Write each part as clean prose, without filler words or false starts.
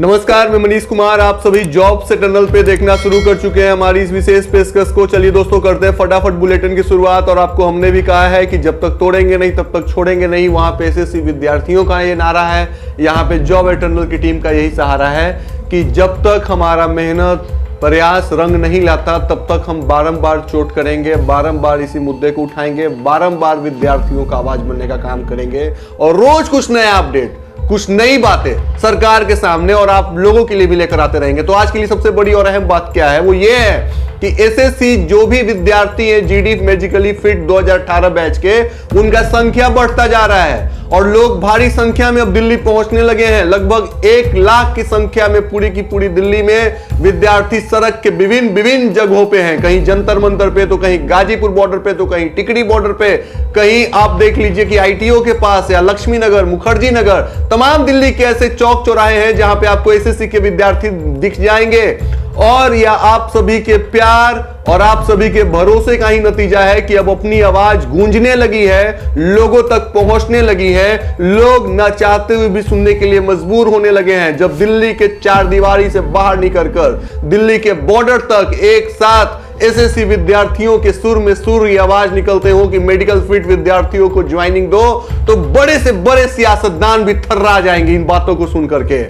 नमस्कार, मैं मनीष कुमार। आप सभी जॉब से टनल पे देखना शुरू कर चुके हैं हमारी इस विशेष पेशकश को। चलिए दोस्तों, करते हैं फटाफट बुलेटिन की शुरुआत। और आपको हमने भी कहा है कि जब तक तोड़ेंगे नहीं तब तक छोड़ेंगे नहीं। वहां पे एसएससी विद्यार्थियों का ये नारा है, यहाँ पे जॉब एट टनल की टीम का यही सहारा है कि जब तक हमारा मेहनत प्रयास रंग नहीं लाता तब तक हम बारंबार चोट करेंगे, बारंबार इसी मुद्दे को उठाएंगे, बारंबार विद्यार्थियों का आवाज बनने का काम करेंगे और रोज कुछ नया अपडेट, कुछ नई बातें सरकार के सामने और आप लोगों के लिए भी लेकर आते रहेंगे। तो आज के लिए सबसे बड़ी और अहम बात क्या है, वो ये है कि एसएससी जो भी विद्यार्थी हैं जीडी मेडिकली फिट 2018 बैच के, उनका संख्या बढ़ता जा रहा है और लोग भारी संख्या में अब दिल्ली पहुंचने लगे हैं। लगभग 1 लाख की संख्या में पूरी की पूरी दिल्ली में विद्यार्थी सड़क के विभिन्न जगहों पे हैं। कहीं जंतर मंतर पे, तो कहीं गाजीपुर बॉर्डर पे, तो कहीं टिकरी बॉर्डर पे, कहीं आप देख लीजिए कि आईटीओ के पास या लक्ष्मी नगर, मुखर्जी नगर, तमाम दिल्ली के ऐसे चौक चौराहे हैं जहां पे आपको एसएससी के विद्यार्थी दिख जाएंगे। और यह आप सभी के प्यार और आप सभी के भरोसे का ही नतीजा है कि अब अपनी आवाज गूंजने लगी है, लोगों तक पहुंचने लगी है, लोग न चाहते हुए भी सुनने के लिए मजबूर होने लगे हैं। जब दिल्ली के चार दीवारी से बाहर निकलकर दिल्ली के बॉर्डर तक एक साथ एसएससी विद्यार्थियों के सुर में सुर की आवाज निकलते हो कि मेडिकल फिट विद्यार्थियों को ज्वाइनिंग दो, तो बड़े से बड़े सियासतदान भी थर्रा जाएंगे इन बातों को सुन करके।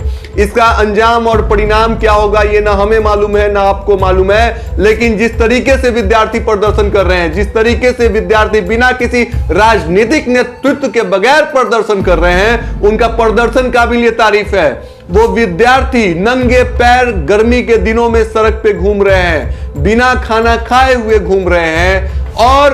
इसका अंजाम और परिणाम क्या होगा ये ना हमें मालूम है ना आपको मालूम है, लेकिन जिस तरीके से विद्यार्थी प्रदर्शन कर रहे हैं, जिस तरीके से विद्यार्थी बिना किसी राजनीतिक नेतृत्व के बगैर प्रदर्शन कर रहे हैं, उनका प्रदर्शन काबिल तारीफ है। वो विद्यार्थी नंगे पैर गर्मी के दिनों में सड़क पे घूम रहे हैं, बिना खाना खाए हुए घूम रहे हैं और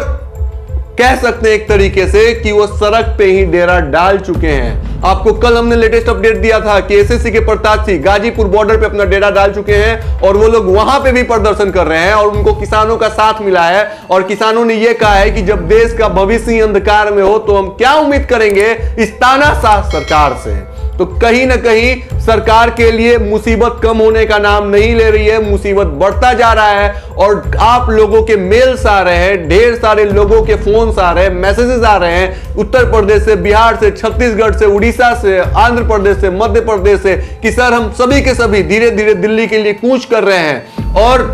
कह सकते हैं एक तरीके से कि वो सड़क पे ही डेरा डाल चुके हैं। आपको कल हमने लेटेस्ट अपडेट दिया था कि एसएससी के प्रत्याशी गाजीपुर बॉर्डर पे अपना डेरा डाल चुके हैं और वो लोग वहां पे भी प्रदर्शन कर रहे हैं और उनको किसानों का साथ मिला है। और किसानों ने ये कहा है कि जब देश का भविष्य ही अंधकार में हो तो हम क्या उम्मीद करेंगे इस तानाशाह सरकार से। तो कहीं ना कहीं सरकार के लिए मुसीबत कम होने का नाम नहीं ले रही है, मुसीबत बढ़ता जा रहा है। और आप लोगों के मेल्स आ रहे हैं, ढेर सारे लोगों के फोन्स आ रहे हैं, मैसेजेस आ रहे हैं उत्तर प्रदेश से, बिहार से, छत्तीसगढ़ से, उड़ीसा से, आंध्र प्रदेश से, मध्य प्रदेश से कि सर हम सभी के सभी धीरे धीरे दिल्ली के लिए कूच कर रहे हैं। और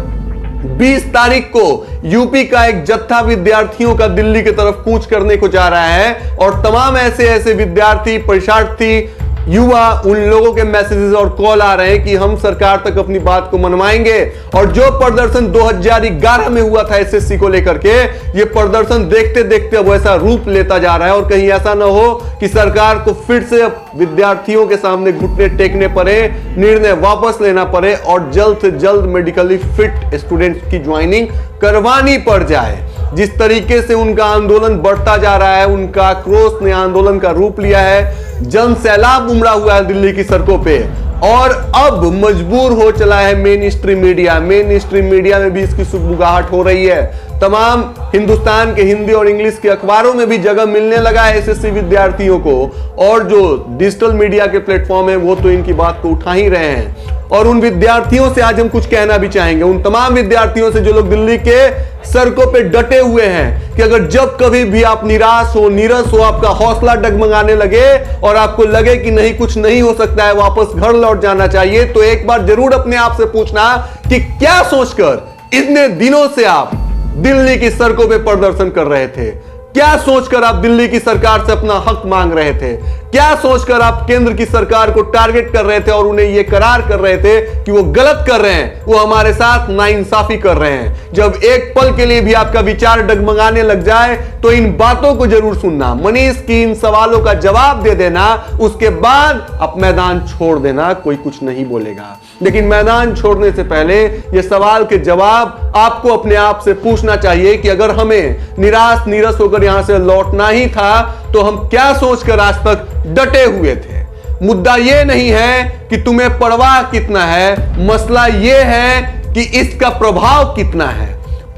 20 तारीख को यूपी का एक जत्था विद्यार्थियों का दिल्ली की तरफ कूच करने को जा रहा है और तमाम ऐसे विद्यार्थी, परीक्षार्थी, युवा, उन लोगों के मैसेजेस और कॉल आ रहे हैं कि हम सरकार तक अपनी बात को मनवाएंगे। और जो प्रदर्शन 2011 में हुआ था एसएससी को लेकर के, ये प्रदर्शन देखते देखते अब ऐसा रूप लेता जा रहा है और कहीं ऐसा ना हो कि सरकार को फिर से विद्यार्थियों के सामने घुटने टेकने पड़े, निर्णय वापस लेना पड़े और जल्द से जल्द मेडिकली फिट स्टूडेंट्स की ज्वाइनिंग करवानी पड़ जाए। जिस तरीके से उनका आंदोलन बढ़ता जा रहा है, उनका आक्रोश ने आंदोलन का रूप लिया है, जन सैलाब उमड़ा हुआ है दिल्ली की सड़कों पे और अब मजबूर हो चला है main stream media. Main stream media में भी इसकी सुगबुगाहट हो रही है। तमाम हिंदुस्तान के हिंदी और इंग्लिश के अखबारों में भी जगह मिलने लगा है एसएससी विद्यार्थियों को और जो डिजिटल मीडिया के प्लेटफॉर्म है वो तो इनकी बात को उठा ही रहे हैं। और उन विद्यार्थियों से आज हम कुछ कहना भी चाहेंगे, उन तमाम विद्यार्थियों से जो लोग दिल्ली के सड़कों पे डटे हुए हैं कि अगर जब कभी भी आप निराश हो, नीरस हो, आपका हौसला डगमगाने लगे और आपको लगे कि नहीं कुछ नहीं हो सकता है, वापस घर लौट जाना चाहिए, तो एक बार जरूर अपने आप से पूछना कि क्या सोचकर इतने दिनों से आप दिल्ली की सड़कों पे प्रदर्शन कर रहे थे, क्या सोचकर आप दिल्ली की सरकार से अपना हक मांग रहे थे, क्या सोचकर आप केंद्र की सरकार को टारगेट कर रहे थे और उन्हें यह करार कर रहे थे कि वो गलत कर रहे हैं, वो हमारे साथ नाइंसाफी कर रहे हैं। जब एक पल के लिए भी आपका विचार डगमगाने लग जाए तो इन बातों को जरूर सुनना, मनीष की इन सवालों का जवाब दे देना, उसके बाद आप मैदान छोड़ देना, कोई कुछ नहीं बोलेगा। लेकिन मैदान छोड़ने से पहले ये सवाल के जवाब आपको अपने आप से पूछना चाहिए कि अगर हमें निराश नीरस होकर यहां से लौटना ही था तो हम क्या सोचकर आज तक डटे हुए थे। मुद्दा यह नहीं है कि तुम्हें परवाह कितना है, मसला यह है कि इसका प्रभाव कितना है।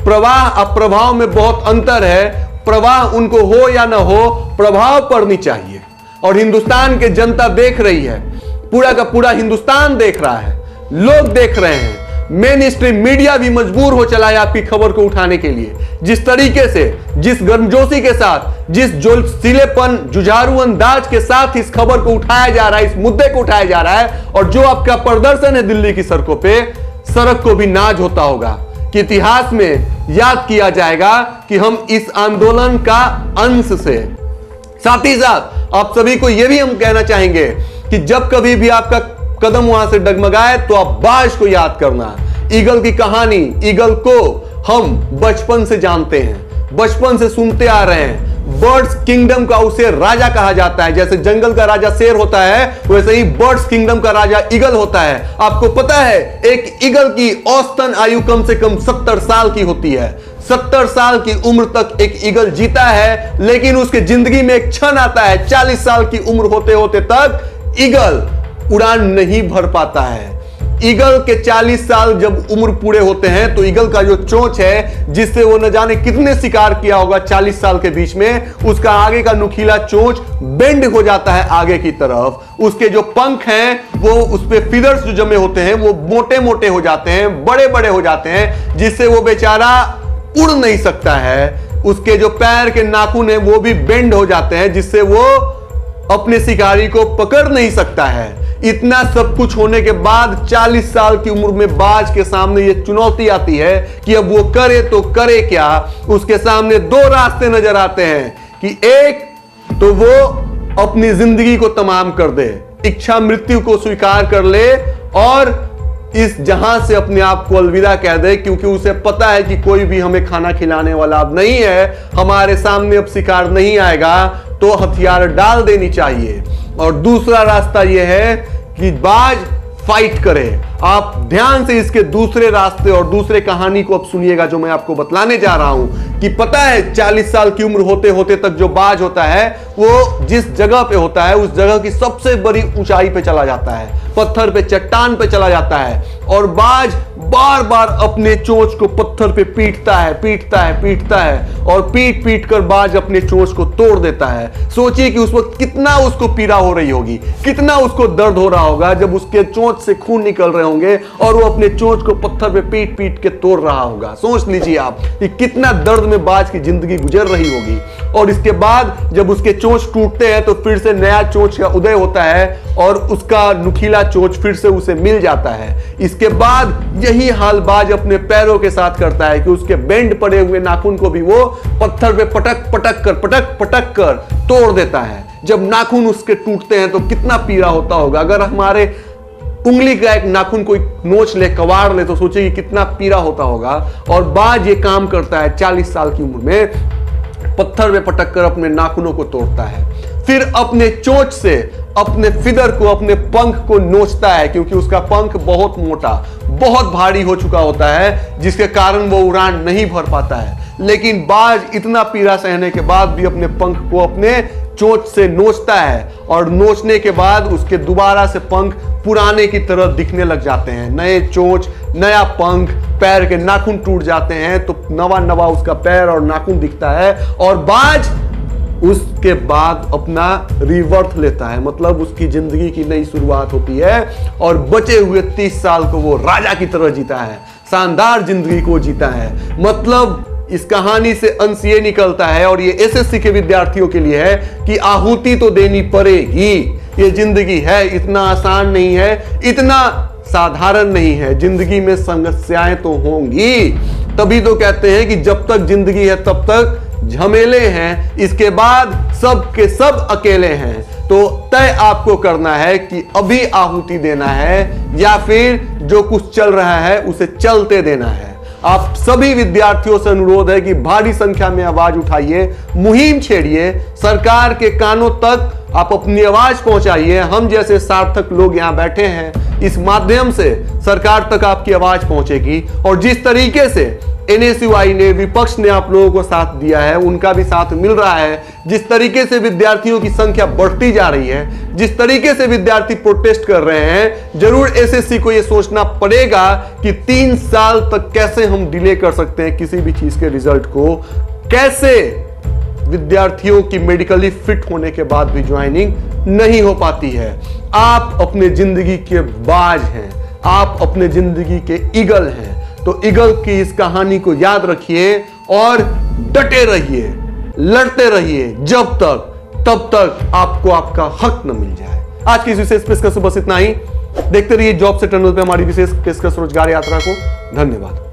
प्रवाह अप्रभाव में बहुत अंतर है। प्रवाह उनको हो या ना हो, प्रभाव पड़नी चाहिए। और हिंदुस्तान की जनता देख रही है, पूरा का पूरा हिंदुस्तान देख रहा है, लोग देख रहे हैं, मेन स्ट्रीम मीडिया भी मजबूर हो चला है आपकी खबर को उठाने के लिए। जिस तरीके से, जिस गर्मजोशी के साथ, जिस जोशीलेपन, जुझारू अंदाज के साथ इस खबर को उठाया जा रहा है, इस मुद्दे को उठाया जा रहा है, और जो आपका प्रदर्शन है दिल्ली की सड़कों पे, सड़क को भी नाज होता होगा कि इतिहास में याद किया जाएगा कि हम इस आंदोलन का अंश से। साथ ही साथ आप सभी को यह भी हम कहना चाहेंगे कि जब कभी भी आपका कदम वहां से डगमगाए तो आप बाज को याद करना। ईगल की कहानी, ईगल को हम बचपन से जानते हैं, बचपन से सुनते आ रहे हैं। बर्ड्स किंगडम का उसे राजा कहा जाता है। जैसे जंगल का राजा शेर होता है, वैसे ही बर्ड्स किंगडम का राजा ईगल होता है। आपको पता है एक ईगल की औसतन आयु कम से कम 70 साल की होती है। 70 साल की उम्र तक एक ईगल जीता है, लेकिन उसके जिंदगी में एक क्षण आता है 40 साल की उम्र होते होते तक ईगल उड़ान नहीं भर पाता है। ईगल के 40 साल जब उम्र पूरे होते हैं तो ईगल का जो चोंच है, जिससे वो न जाने कितने शिकार किया होगा 40 साल के बीच में, उसका आगे का नुकीला चोंच बेंड हो जाता है आगे की तरफ। उसके जो पंख हैं वो उस पे फीदर्स जो जमे होते हैं वो मोटे मोटे हो जाते हैं, बड़े बड़े हो जाते हैं, जिससे वो बेचारा उड़ नहीं सकता है। उसके जो पैर के नाखून हैं वो भी बेंड हो जाते हैं, जिससे वो अपने शिकारी को पकड़ नहीं सकता है। इतना सब कुछ होने के बाद 40 साल की उम्र में बाज के सामने ये चुनौती आती है कि अब वो करे तो करे क्या। उसके सामने दो रास्ते नजर आते हैं कि एक तो वो अपनी जिंदगी को तमाम कर दे, इच्छा मृत्यु को स्वीकार कर ले और इस जहां से अपने आप को अलविदा कह दे, क्योंकि उसे पता है कि कोई भी हमें खाना खिलाने वाला अब नहीं है, हमारे सामने अब शिकार नहीं आएगा, तो हथियार डाल देनी चाहिए। और दूसरा रास्ता यह है कि बाज फाइट करे। आप ध्यान से इसके दूसरे रास्ते और दूसरे कहानी को अब सुनिएगा जो मैं आपको बतलाने जा रहा हूं कि पता है 40 साल की उम्र होते होते तक जो बाज होता है वो जिस जगह पे होता है उस जगह की सबसे बड़ी ऊंचाई पे चला जाता है, पत्थर पे, चट्टान पे चला जाता है, और बाज बार बार अपने चोंच को पत्थर पे पीटता है और पीट पीट कर बाज अपने चोंच को तोड़ देता है। सोचिए कि उस वक्त कितना उसको पीड़ा हो रही होगी, कितना उसको दर्द हो रहा होगा जब उसके चोंच से खून निकल रहे होंगे और वो अपने चोंच को पत्थर पे पीट पीट के तोड़ रहा होगा। सोच लीजिए आप कि कितना दर्द में बाज की जिंदगी गुजर रही होगी। और इसके बाद जब उसके चोंच टूटते हैं तो फिर से नया चोंच का उदय होता है और उसका नुकीला चोंच फिर से उसे मिल जाता है। इसके बाद यही हाल बाज अपने पैरों के साथ करता है कि उसके बेंड पड़े हुए नाखून को भी वो पत्थर पे पटक पटक कर तोड़ देता है। जब नाखून उसके टूटते हैं तो कितना पीड़ा होता होगा। अगर हमारे उंगली का एक नाखून कोई नोच ले, कवाड़ ले, तो सोचिए कि कितना पीड़ा होता होगा। और बाज ये काम करता है 40 साल की उम्र में, पत्थर में पटक कर अपने नाखूनों को तोड़ता है। फिर अपने चोंच से अपने फिदर को, अपने पंख को नोचता है, क्योंकि उसका पंख बहुत मोटा, बहुत भारी हो चुका होता है, जिसके कारण वो उड़ान नहीं भर पाता है। लेकिन बाज इतना पीड़ा सहने के बाद भी अपने पंख को अपने चोंच से नोचता है, और नोचने के बाद उसके दोबारा से पंख पुराने की तरह दिखने लग जाते हैं। नए चोंच, नया पंख, पैर के नाखून टूट जाते हैं तो नवा नवा उसका पैर और नाखून दिखता है। और बाज उसके बाद अपना रिवर्थ लेता है, मतलब उसकी जिंदगी की नई शुरुआत होती है और बचे हुए 30 साल को वो राजा की तरह जीता है, शानदार जिंदगी को जीता है। मतलब इस कहानी से अंश ये निकलता है, और ये एसएससी के विद्यार्थियों के लिए है कि आहुति तो देनी पड़ेगी। ये जिंदगी है, इतना आसान नहीं है, इतना साधारण नहीं है। जिंदगी में समस्याएं तो होंगी, तभी तो कहते हैं कि जब तक जिंदगी है तब तक झमेले हैं, इसके बाद सब के सब अकेले हैं। तो तय आपको करना है कि अभी आहुति देना है या फिर जो कुछ चल रहा है उसे चलते देना है। आप सभी विद्यार्थियों से अनुरोध है कि भारी संख्या में आवाज उठाइए, मुहिम छेड़िए, सरकार के कानों तक आप अपनी आवाज पहुंचाइए। हम जैसे सार्थक लोग यहां बैठे हैं, इस माध्यम से सरकार तक आपकी आवाज पहुंचेगी। और जिस तरीके से एनएसयूआई ने, विपक्ष ने आप लोगों को साथ दिया है, उनका भी साथ मिल रहा है। जिस तरीके से विद्यार्थियों की संख्या बढ़ती जा रही है, जिस तरीके से विद्यार्थी प्रोटेस्ट कर रहे हैं, जरूर एसएससी को यह सोचना पड़ेगा कि 3 साल तक कैसे हम डिले कर सकते हैं किसी भी चीज के रिजल्ट को। कैसे विद्यार्थियों की मेडिकली फिट होने के बाद भी ज्वाइनिंग नहीं हो पाती है। आप अपने जिंदगी के बाज हैं, आप अपने जिंदगी के ईगल हैं। तो ईगल की इस कहानी को याद रखिए और डटे रहिए, लड़ते रहिए तब तक आपको आपका हक न मिल जाए। आज की इस विशेष पेशकश बस इतना ही। देखते रहिए जॉब से टनल पे हमारी विशेष पेशकश रोजगार यात्रा को। धन्यवाद।